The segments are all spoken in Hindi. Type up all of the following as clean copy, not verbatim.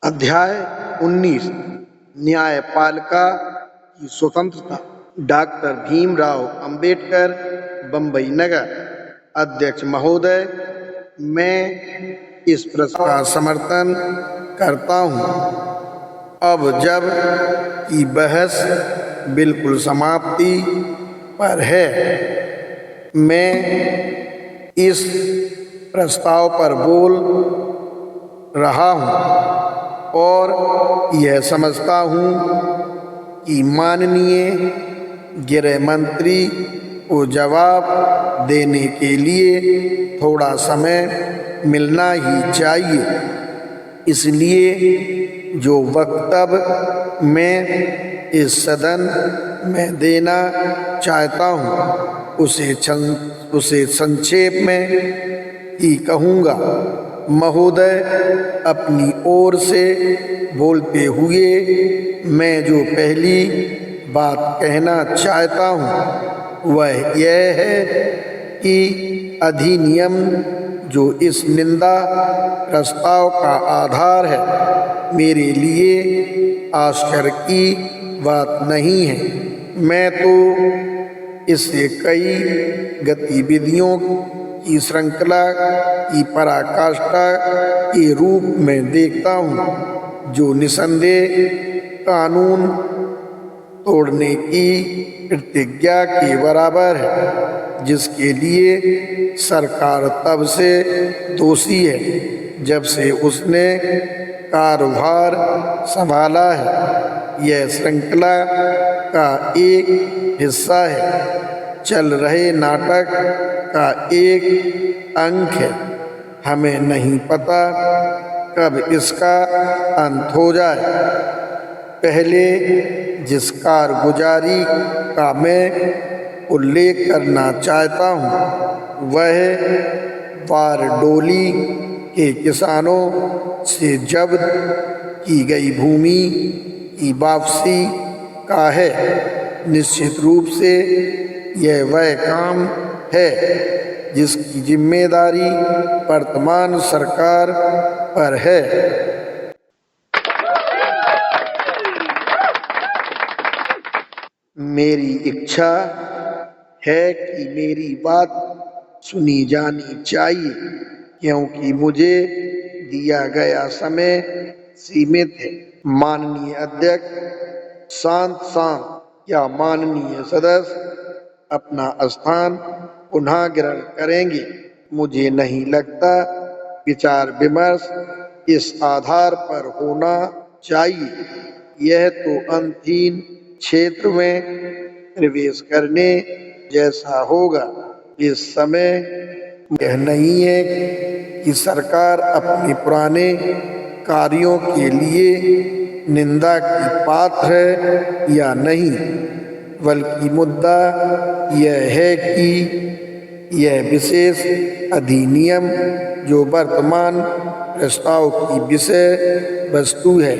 अध्याय 19 न्यायपालिका की स्वतंत्रता। डॉक्टर भीमराव अंबेडकर, बंबई नगर। अध्यक्ष महोदय, मैं इस प्रस्ताव का समर्थन करता हूँ। अब जब की बहस बिल्कुल समाप्ति पर है, मैं इस प्रस्ताव पर बोल रहा हूँ और यह समझता हूँ कि माननीय गृह मंत्री को जवाब देने के लिए थोड़ा समय मिलना ही चाहिए। इसलिए जो वक्तव्य मैं इस सदन में देना चाहता हूँ उसे संक्षेप में ही कहूँगा। महोदय, अपनी ओर से बोलते हुए मैं जो पहली बात कहना चाहता हूँ वह यह है कि अधिनियम जो इस निंदा प्रस्ताव का आधार है, मेरे लिए आश्चर्य की बात नहीं है। मैं तो इसे कई गतिविधियों की श्रृंखला की पराकाष्ठा के रूप में देखता हूँ, जो निसंदेह कानून तोड़ने की प्रतिज्ञा के बराबर है, जिसके लिए सरकार तब से दोषी है जब से उसने कारोबार संभाला है। यह श्रृंखला का एक हिस्सा है, चल रहे नाटक का एक अंक है। हमें नहीं पता कब इसका अंत हो जाए। पहले जिस कारगुजारी का मैं उल्लेख करना चाहता हूँ वह बारडोली के किसानों से जब्त की गई भूमि की वापसी का है। निश्चित रूप से यह वह काम है जिसकी जिम्मेदारी वर्तमान सरकार पर है। मेरी इच्छा है कि मेरी बात सुनी जानी चाहिए, क्योंकि मुझे दिया गया समय सीमित है। माननीय अध्यक्ष शांत या माननीय सदस्य अपना स्थान पुनः ग्रहण करेंगे। मुझे नहीं लगता विचार विमर्श इस आधार पर होना चाहिए। यह तो अंतहीन क्षेत्र में प्रवेश करने जैसा होगा। इस समय यह नहीं है कि सरकार अपने पुराने कार्यों के लिए निंदा की पात्र है या नहीं, बल्कि मुद्दा यह है कि यह विशेष अधिनियम जो वर्तमान प्रस्ताव की विषय वस्तु है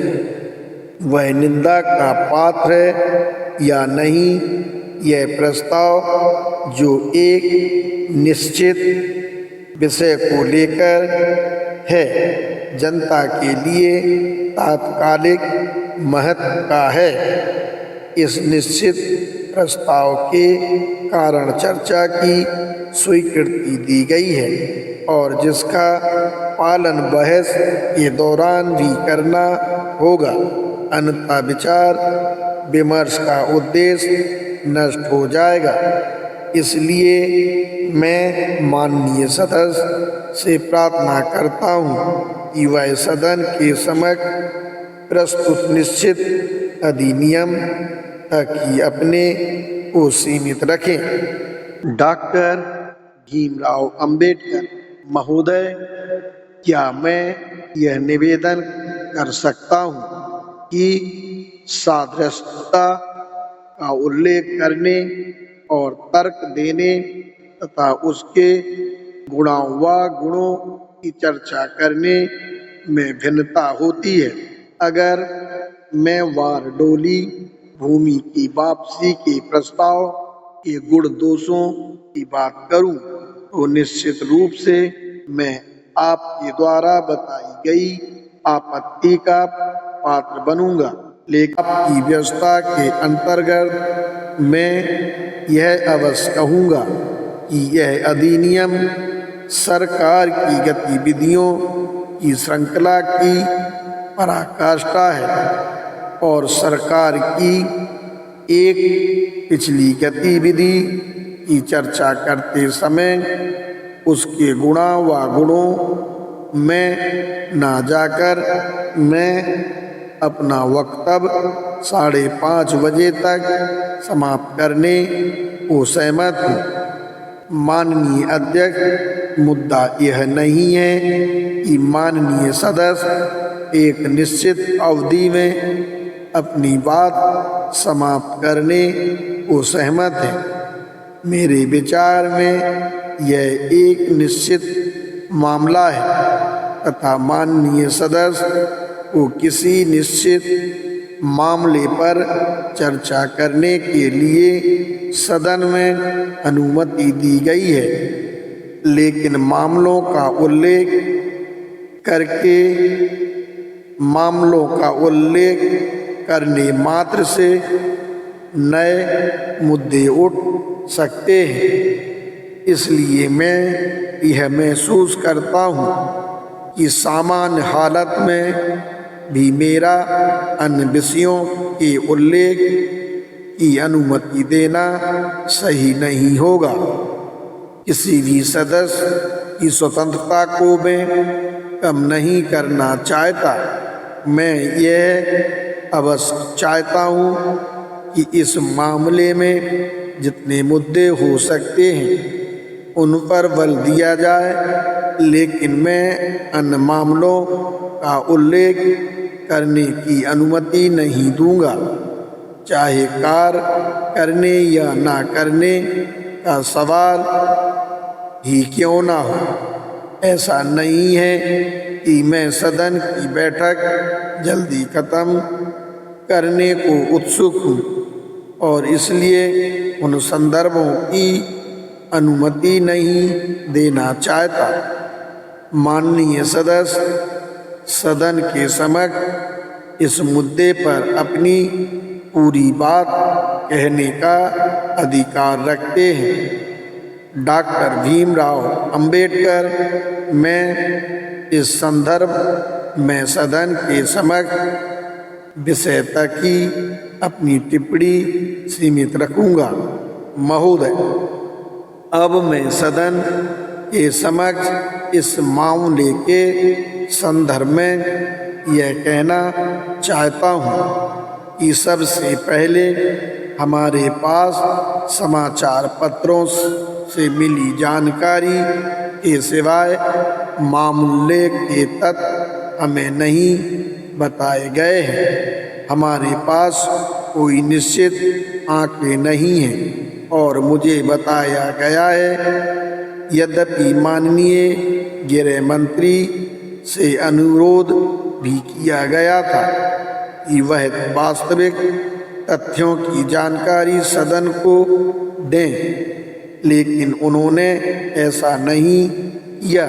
वह निंदा का पात्र है या नहीं। यह प्रस्ताव जो एक निश्चित विषय को लेकर है, जनता के लिए तात्कालिक महत्व का है। इस निश्चित प्रस्ताव के कारण चर्चा की स्वीकृति दी गई है और जिसका पालन बहस के दौरान भी करना होगा, अन्यथा विचार विमर्श का उद्देश्य नष्ट हो जाएगा। इसलिए मैं माननीय सदस्य से प्रार्थना करता हूँ कि वह सदन के समक्ष प्रस्तुत निश्चित अधिनियम तक ही अपने को सीमित रखें। डॉक्टर भीमराव अंबेडकर महोदय, क्या मैं यह निवेदन कर सकता हूँ कि सादृश्यता का उल्लेख करने और तर्क देने तथा उसके गुणों की चर्चा करने में भिन्नता होती है। अगर मैं बारडोली भूमि की वापसी के प्रस्ताव के गुण दोषों की बात करूं तो निश्चित रूप से मैं आपके द्वारा बताई गई आपत्ति का पात्र बनूंगा, लेकिन आपकी व्यवस्था के अंतर्गत मैं यह अवश्य कहूँगा कि यह अधिनियम सरकार की गतिविधियों की श्रृंखला की पराकाष्ठा है और सरकार की एक पिछली गतिविधि की चर्चा करते समय उसके गुणों में ना जाकर मैं अपना वक्तव्य 5:30 बजे तक समाप्त करने को सहमत हूँ। माननीय अध्यक्ष, मुद्दा यह नहीं है कि माननीय सदस्य एक निश्चित अवधि में अपनी बात समाप्त करने को सहमत है। मेरे विचार में यह एक निश्चित मामला है तथा माननीय सदस्य को किसी निश्चित मामले पर चर्चा करने के लिए सदन में अनुमति दी गई है, लेकिन मामलों का उल्लेख करने मात्र से नए मुद्दे उठ सकते हैं। इसलिए मैं यह महसूस करता हूँ कि सामान्य हालत में भी मेरा अन्य विषयों के उल्लेख की अनुमति देना सही नहीं होगा। किसी भी सदस्य की स्वतंत्रता को मैं कम नहीं करना चाहता। मैं यह अवश्य चाहता हूँ कि इस मामले में जितने मुद्दे हो सकते हैं उन पर बल दिया जाए, लेकिन मैं अन्य मामलों का उल्लेख करने की अनुमति नहीं दूंगा, चाहे कार्य करने या ना करने का सवाल ही क्यों ना हो। ऐसा नहीं है कि मैं सदन की बैठक जल्दी खत्म करने को उत्सुक हूँ और इसलिए उन संदर्भों की अनुमति नहीं देना चाहता। माननीय सदस्य सदन के समक्ष इस मुद्दे पर अपनी पूरी बात कहने का अधिकार रखते हैं। डॉक्टर भीमराव अंबेडकर, मैं इस संदर्भ में सदन के समक्ष विषय तक ही अपनी टिप्पणी सीमित रखूंगा। महोदय, अब मैं सदन के समक्ष इस मामले के संदर्भ में यह कहना चाहता हूँ कि सबसे पहले हमारे पास समाचार पत्रों से मिली जानकारी के सिवाय मामले के तथ्य हमें नहीं बताए गए हैं। हमारे पास कोई निश्चित आंकड़े नहीं हैं और मुझे बताया गया है, यद्यपि माननीय गृह मंत्री से अनुरोध भी किया गया था कि वह वास्तविक तथ्यों की जानकारी सदन को दें, लेकिन उन्होंने ऐसा नहीं किया।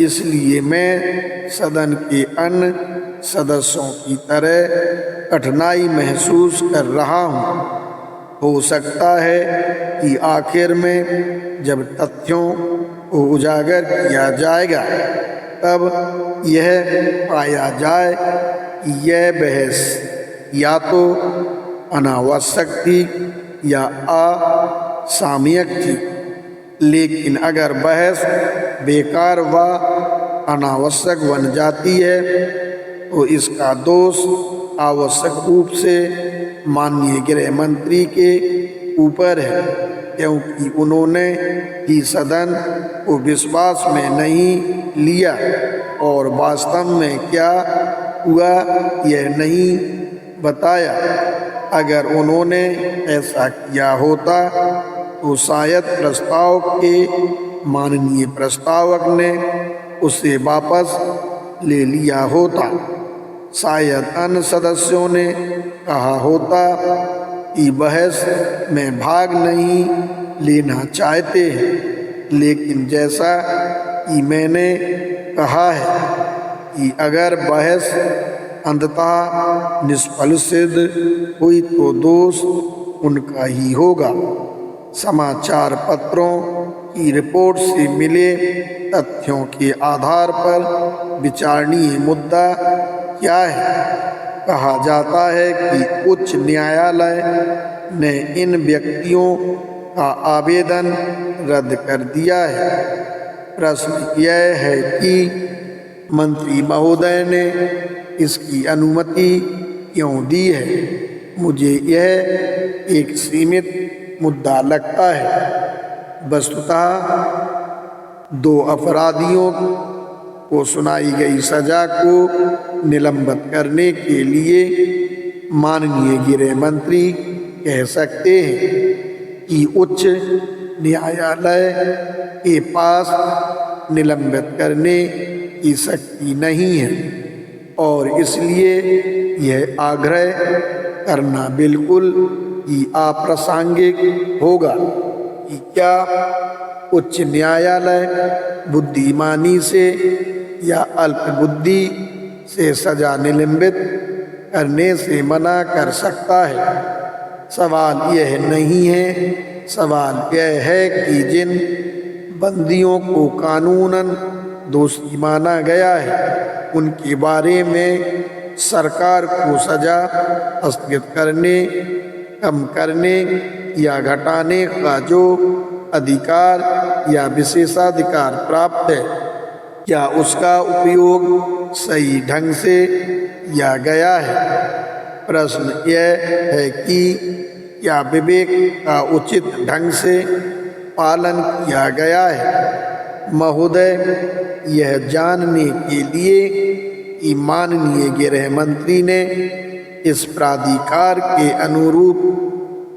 इसलिए मैं सदन के अन्य सदस्यों की तरह कठिनाई महसूस कर रहा हूँ। हो सकता है कि आखिर में जब तथ्यों को उजागर किया जाएगा तब यह पाया जाए कि यह बहस या तो अनावश्यक थी या असामयिक थी, लेकिन अगर बहस बेकार व अनावश्यक बन जाती है तो इसका दोष आवश्यक रूप से माननीय गृह मंत्री के ऊपर है, क्योंकि उन्होंने ही सदन को विश्वास में नहीं लिया और वास्तव में क्या हुआ यह नहीं बताया। अगर उन्होंने ऐसा किया होता तो शायद प्रस्ताव के माननीय प्रस्तावक ने उसे वापस ले लिया होता। शायद अन्य सदस्यों ने कहा होता कि बहस में भाग नहीं लेना चाहते हैं, लेकिन जैसा कि मैंने कहा है कि अगर बहस अंततः निष्फल सिद्ध हुई तो दोष उनका ही होगा। समाचार पत्रों की रिपोर्ट से मिले तथ्यों के आधार पर विचारणीय मुद्दा क्या है? कहा जाता है कि उच्च न्यायालय ने इन व्यक्तियों का आवेदन रद्द कर दिया है। प्रश्न यह है कि मंत्री महोदय ने इसकी अनुमति क्यों दी है? मुझे यह एक सीमित मुद्दा लगता है। वस्तुतः 2 अपराधियों को सुनाई गई सजा को निलंबित करने के लिए माननीय गृह मंत्री कह सकते हैं कि उच्च न्यायालय के पास निलंबित करने की शक्ति नहीं है और इसलिए यह आग्रह करना बिल्कुल ही अप्रासंगिक होगा कि क्या उच्च न्यायालय बुद्धिमानी से या अल्पबुद्धि से सजा निलंबित करने से मना कर सकता है। सवाल यह नहीं है, सवाल यह है कि जिन बंदियों को कानूनन दोषी माना गया है उनके बारे में सरकार को सजा स्थगित करने, कम करने या घटाने का जो अधिकार या विशेषाधिकार प्राप्त है, क्या उसका उपयोग सही ढंग से किया गया है? प्रश्न यह है कि क्या विवेक का उचित ढंग से पालन किया गया है? महोदय, यह जानने के लिए कि माननीय गृह मंत्री ने इस प्राधिकार के अनुरूप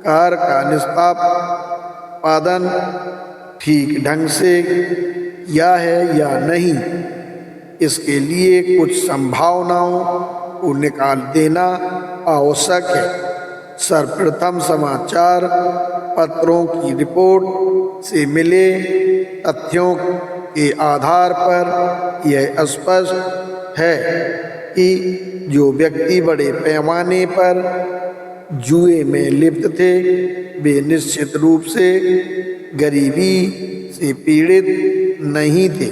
कार्य का निष्पादन ठीक ढंग से किया है या नहीं, इसके लिए कुछ संभावनाओं को निकाल देना आवश्यक है। सर्वप्रथम समाचार पत्रों की रिपोर्ट से मिले तथ्यों के आधार पर यह स्पष्ट है कि जो व्यक्ति बड़े पैमाने पर जुए में लिप्त थे वे निश्चित रूप से गरीबी से पीड़ित नहीं थे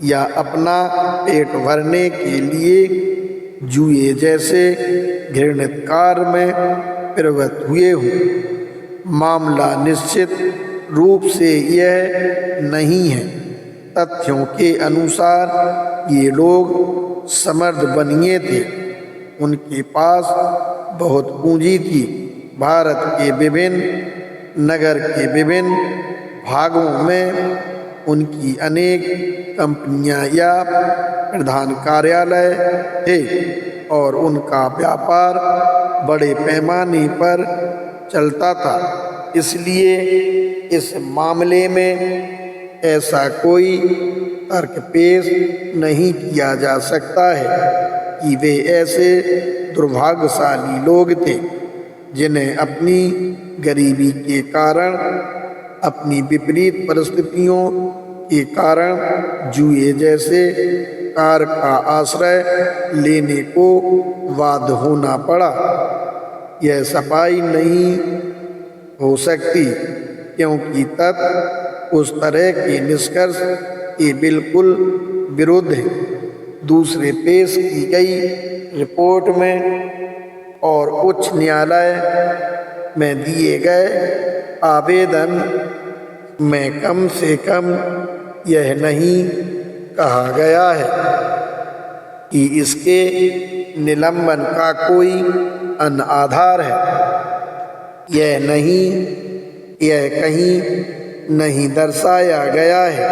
या अपना पेट भरने के लिए जुए जैसे घृणित कार्य में प्रवृत्त हुए हों। मामला निश्चित रूप से यह नहीं है। तथ्यों के अनुसार ये लोग समर्थ बनिए थे, उनके पास बहुत पूंजी थी। भारत के विभिन्न नगर के विभिन्न भागों में उनकी अनेक कंपनियां या प्रधान कार्यालय थे और उनका व्यापार बड़े पैमाने पर चलता था। इसलिए इस मामले में ऐसा कोई तर्क पेश नहीं किया जा सकता है कि वे ऐसे दुर्भाग्यशाली लोग थे जिन्हें अपनी गरीबी के कारण, अपनी विपरीत परिस्थितियों के कारण जुए जैसे कार्य का आश्रय लेने को बाध्य होना पड़ा। यह सफाई नहीं हो सकती क्योंकि तथ्य उस तरह के निष्कर्ष के बिल्कुल विरुद्ध है। दूसरे पेश की गई रिपोर्ट में और उच्च न्यायालय में दिए गए आवेदन में कम से कम यह नहीं कहा गया है कि इसके निलंबन का कोई अन्य आधार है। यह कहीं नहीं दर्शाया गया है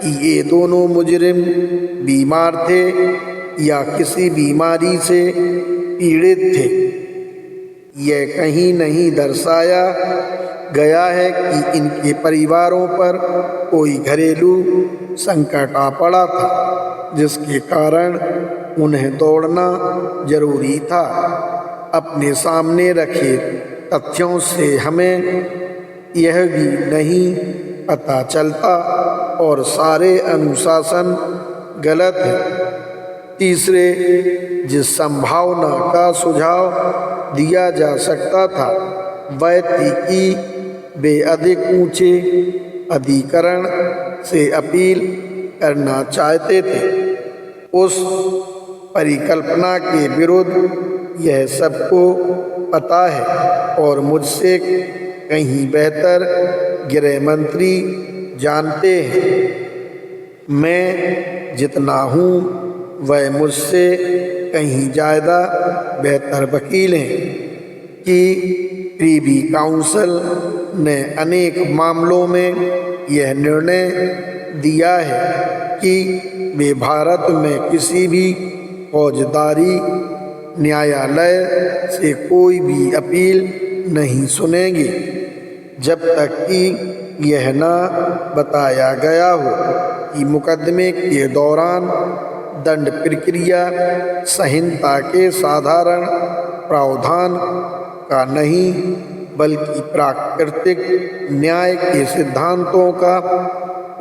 कि ये दोनों मुजरिम बीमार थे या किसी बीमारी से पीड़ित थे। यह कहीं नहीं दर्शाया गया है कि इनके परिवारों पर कोई घरेलू संकट आ पड़ा था जिसके कारण उन्हें दौड़ना जरूरी था। अपने सामने रखे तथ्यों से हमें यह भी नहीं पता चलता और सारे अनुशासन गलत है। तीसरे, जिस संभावना का सुझाव दिया जा सकता था वह थी कि वे अधिक ऊंचे अधिकरण से अपील करना चाहते थे। उस परिकल्पना के विरुद्ध यह सबको पता है और मुझसे कहीं बेहतर गृह मंत्री जानते हैं। मैं जितना हूँ वह मुझसे कहीं ज़्यादा बेहतर वकील हैं कि प्रीवी काउंसिल ने अनेक मामलों में यह निर्णय दिया है कि वे भारत में किसी भी फौजदारी न्यायालय से कोई भी अपील नहीं सुनेंगे जब तक कि यह न बताया गया हो कि मुकदमे के दौरान दंड प्रक्रिया संहिता के साधारण प्रावधान का नहीं बल्कि प्राकृतिक न्याय के सिद्धांतों का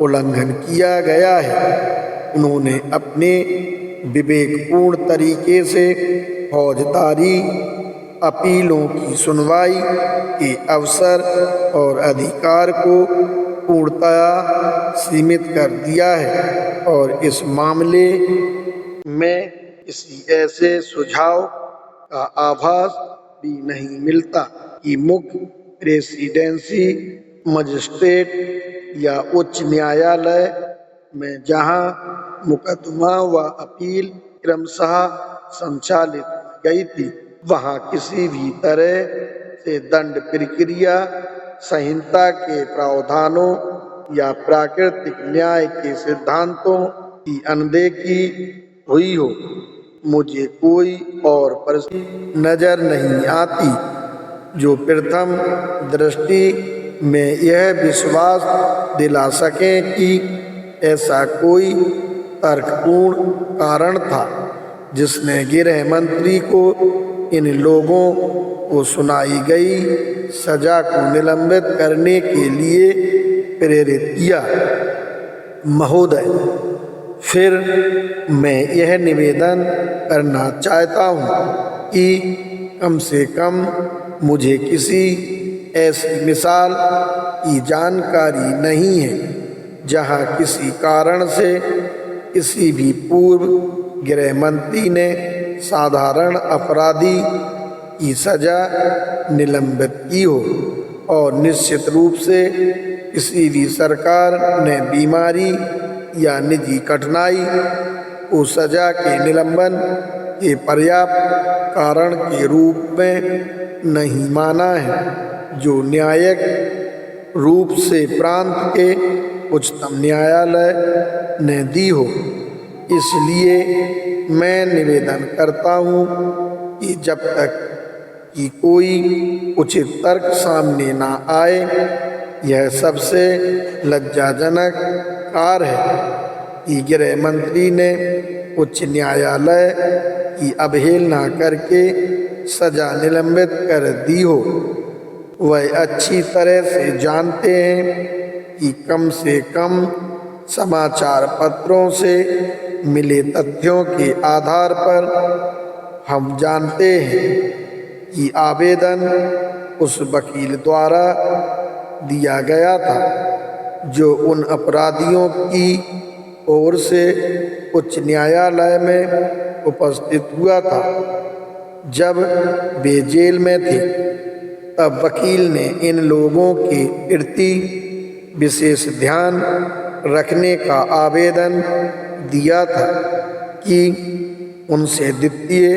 उल्लंघन किया गया है। उन्होंने अपने विवेकपूर्ण तरीके से फौजदारी अपीलों की सुनवाई के अवसर और अधिकार को पूर्णतया सीमित कर दिया है और इस मामले में किसी ऐसे सुझाव का आभास भी नहीं मिलता कि मुख्य प्रेसिडेंसी मजिस्ट्रेट या उच्च न्यायालय में जहां मुकदमा व अपील क्रमशः संचालित गई थी वहां किसी भी तरह से दंड प्रक्रिया संहिता के प्रावधानों या प्राकृतिक न्याय के सिद्धांतों की अनदेखी हुई हो। मुझे कोई और परिस्थिति नजर नहीं आती जो प्रथम दृष्टि में यह विश्वास दिला सके कि ऐसा कोई तर्कपूर्ण कारण था जिसने गृह मंत्री को इन लोगों को सुनाई गई सजा को निलंबित करने के लिए प्रेरित किया। महोदय, फिर मैं यह निवेदन करना चाहता हूँ कि कम से कम मुझे किसी ऐसी मिसाल की जानकारी नहीं है जहाँ किसी कारण से किसी भी पूर्व गृह मंत्री ने साधारण अपराधी की सजा निलंबित की हो और निश्चित रूप से किसी भी सरकार ने बीमारी या निजी कठिनाई को सजा के निलंबन के पर्याप्त कारण के रूप में नहीं माना है जो न्यायिक रूप से प्रांत के उच्चतम न्यायालय ने दी हो। इसलिए मैं निवेदन करता हूँ कि जब तक कि कोई उचित तर्क सामने ना आए यह सबसे लज्जाजनक कार्य है कि गृह मंत्री ने उच्च न्यायालय की अवहेलना करके सजा निलंबित कर दी हो। वह अच्छी तरह से जानते हैं कि कम से कम समाचार पत्रों से मिले तथ्यों के आधार पर हम जानते हैं कि आवेदन उस वकील द्वारा दिया गया था जो उन अपराधियों की ओर से उच्च न्यायालय में उपस्थित हुआ था जब वे जेल में थे। तब वकील ने इन लोगों के प्रति विशेष ध्यान रखने का आवेदन दिया था कि उनसे द्वितीय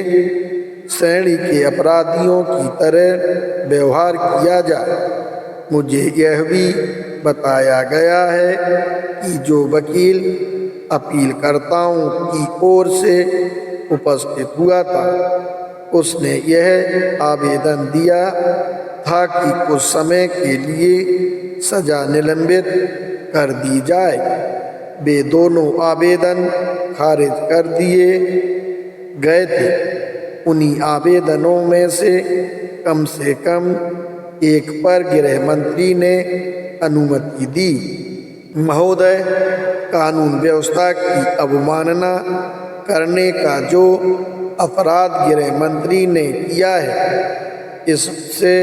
श्रेणी के अपराधियों की तरह व्यवहार किया जाए। मुझे यह भी बताया गया है कि जो वकील अपीलकर्ताओं की ओर से उपस्थित हुआ था उसने यह आवेदन दिया था कि कुछ समय के लिए सजा निलंबित कर दी जाए। वे दोनों आवेदन खारिज कर दिए गए थे। उन्हीं आवेदनों में से कम एक पर गृह मंत्री ने अनुमति दी। महोदय, कानून व्यवस्था की अवमानना करने का जो अपराध गृह मंत्री ने किया है, इससे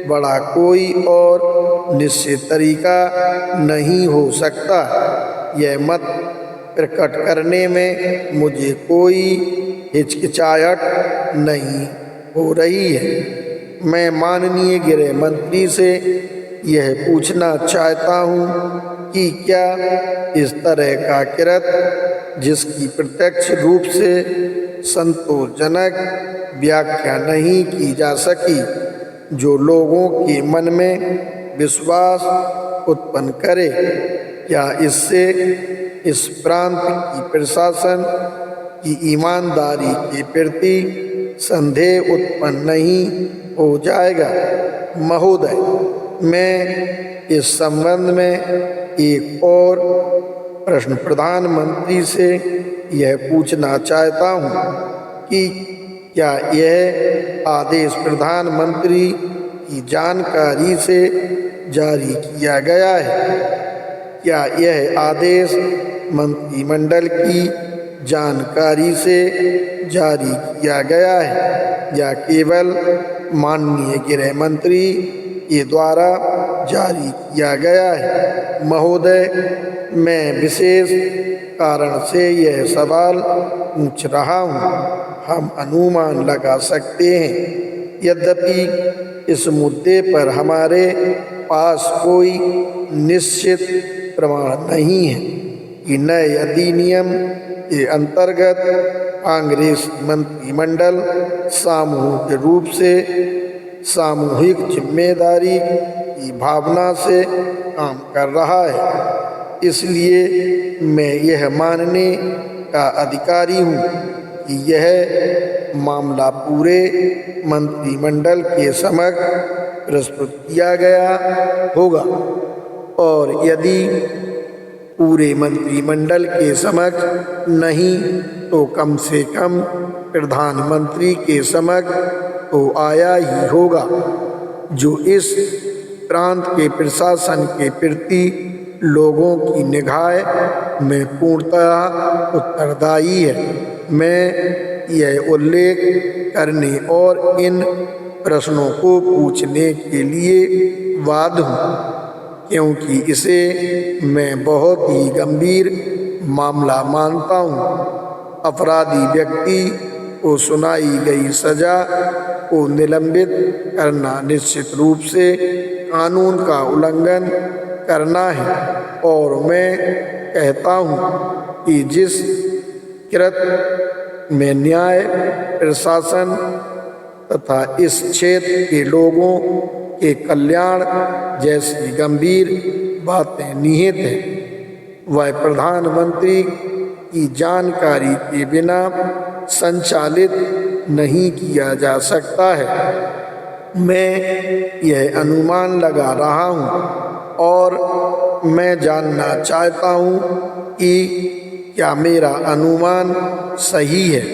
बड़ा कोई और निश्चित तरीका नहीं हो सकता। यह मत प्रकट करने में मुझे कोई हिचकिचाहट नहीं हो रही है। मैं माननीय गृह मंत्री से यह पूछना चाहता हूँ कि क्या इस तरह का कृत्य, जिसकी प्रत्यक्ष रूप से संतोषजनक व्याख्या नहीं की जा सकी, जो लोगों के मन में विश्वास उत्पन्न करे, क्या इससे इस प्रांत की प्रशासन की ईमानदारी के प्रति संदेह उत्पन्न नहीं हो जाएगा? महोदय, मैं इस संबंध में एक और प्रश्न प्रधानमंत्री से यह पूछना चाहता हूँ कि क्या यह आदेश प्रधानमंत्री की जानकारी से जारी किया गया है? क्या यह आदेश मंत्रिमंडल की जानकारी से जारी किया गया है या केवल माननीय गृह मंत्री के द्वारा जारी किया गया है? महोदय, मैं विशेष कारण से यह सवाल पूछ रहा हूँ। हम अनुमान लगा सकते हैं, यद्यपि इस मुद्दे पर हमारे पास कोई निश्चित प्रमाण नहीं है कि नए अधिनियम के अंतर्गत कांग्रेस मंत्रिमंडल सामूहिक रूप से सामूहिक जिम्मेदारी की भावना से काम कर रहा है। इसलिए मैं यह मानने का अधिकारी हूँ कि यह मामला पूरे मंत्रिमंडल के समक्ष प्रस्तुत किया गया होगा, और यदि पूरे मंत्रिमंडल के समक्ष नहीं तो कम से कम प्रधानमंत्री के समक्ष तो आया ही होगा, जो इस प्रांत के प्रशासन के प्रति लोगों की निगाह में पूर्णतः उत्तरदायी है। मैं यह उल्लेख करने और इन प्रश्नों को पूछने के लिए बाध्य हूँ क्योंकि इसे मैं बहुत ही गंभीर मामला मानता हूँ। अपराधी व्यक्ति को सुनाई गई सजा को निलंबित करना निश्चित रूप से कानून का उल्लंघन करना है, और मैं कहता हूँ कि जिस कृत्य में न्याय प्रशासन तथा इस क्षेत्र के लोगों के कल्याण जैसी गंभीर बातें निहित हैं, वह प्रधानमंत्री की जानकारी के बिना संचालित नहीं किया जा सकता है। मैं यह अनुमान लगा रहा हूँ और मैं जानना चाहता हूँ कि क्या मेरा अनुमान सही है।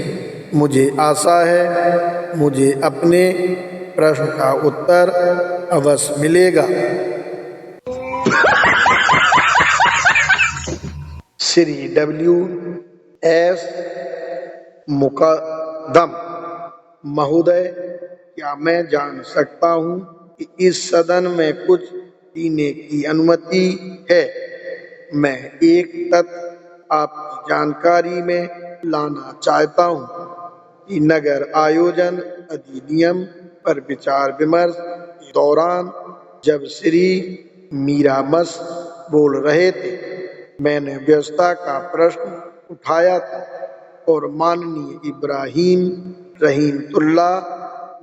मुझे आशा है मुझे अपने प्रश्न का उत्तर अवश्य मिलेगा। श्री W.S. मुकदम महोदय, क्या मैं जान सकता हूँ कि इस सदन में कुछ पीने की अनुमति है? मैं एक तथ्य आपकी जानकारी में लाना चाहता हूँ कि नगर आयोजन अधिनियम पर विचार विमर्श के दौरान जब श्री मीरामस बोल रहे थे, मैंने व्यवस्था का प्रश्न उठाया था और माननीय इब्राहिम रहीमतुल्ला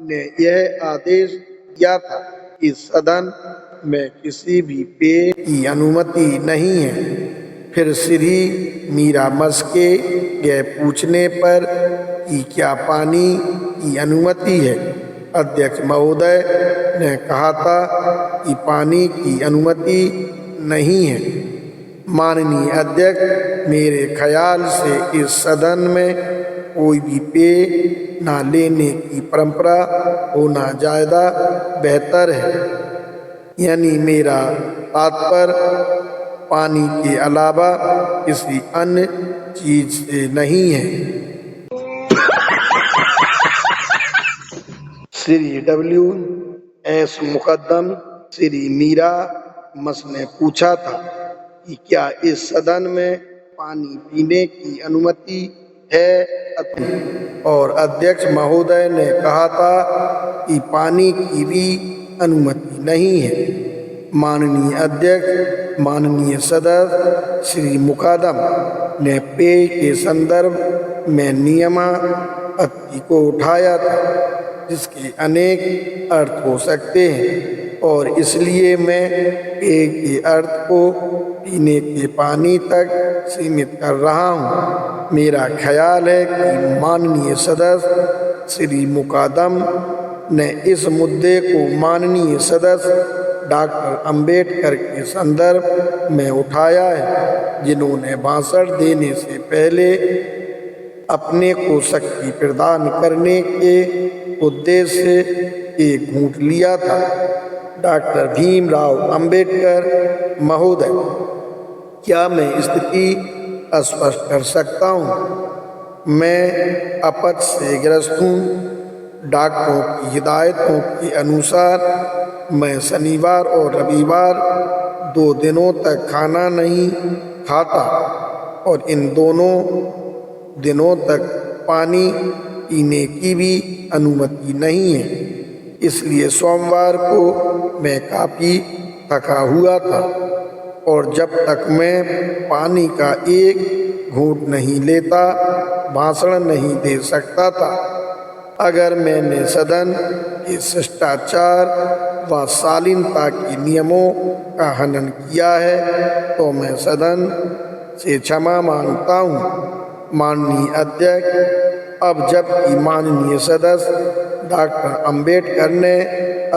ने यह आदेश दिया था कि सदन में किसी भी पेय की अनुमति नहीं है। फिर श्री मीरामस के यह पूछने पर कि क्या पानी की अनुमति है, अध्यक्ष महोदय ने कहा था कि पानी की अनुमति नहीं है। माननीय अध्यक्ष, मेरे ख्याल से इस सदन में कोई भी पेय न लेने की परंपरा होना ज़्यादा बेहतर है। यानी मेरा तात्पर्य पानी के अलावा किसी अन्य चीज से नहीं है। श्री W.S. मुकद्दम श्री मीरा मस ने पूछा था कि क्या इस सदन में पानी पीने की अनुमति है, और अध्यक्ष महोदय ने कहा था कि पानी की भी अनुमति नहीं है। माननीय अध्यक्ष, माननीय सदस्य श्री मुकद्दम ने पेय के संदर्भ में नियमावली को उठाया था, जिसके अनेक अर्थ हो सकते हैं, और इसलिए मैं पेय के अर्थ को पीने के पानी तक सीमित कर रहा हूँ। मेरा ख्याल है कि माननीय सदस्य श्री मुकद्दम ने इस मुद्दे को माननीय सदस्य डॉक्टर अंबेडकर के संदर्भ में उठाया है, जिन्होंने भाषण देने से पहले अपने को शक्ति प्रदान करने के उद्देश्य से एक घूंट लिया था। डॉक्टर भीमराव अंबेडकर महोदय, क्या मैं स्थिति स्पष्ट कर सकता हूँ? मैं अपच से ग्रस्त हूँ। डॉक्टरों की हिदायतों के अनुसार मैं शनिवार और रविवार 2 दिनों तक खाना नहीं खाता, और इन दोनों दिनों तक पानी पीने की भी अनुमति नहीं है। इसलिए सोमवार को मैं काफ़ी थका हुआ था, और जब तक मैं पानी का एक घूंट नहीं लेता भाषण नहीं दे सकता था। अगर मैंने सदन के शिष्टाचार व शालीनता के नियमों का हनन किया है तो मैं सदन से क्षमा मांगता हूँ। माननीय अध्यक्ष, अब जबकि माननीय सदस्य डॉक्टर अंबेडकर ने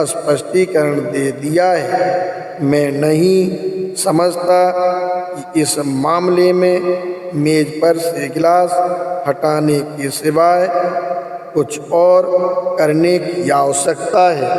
स्पष्टीकरण दे दिया है, मैं नहीं समझता कि इस मामले में मेज पर से गिलास हटाने के सिवाय कुछ और करने की आवश्यकता है।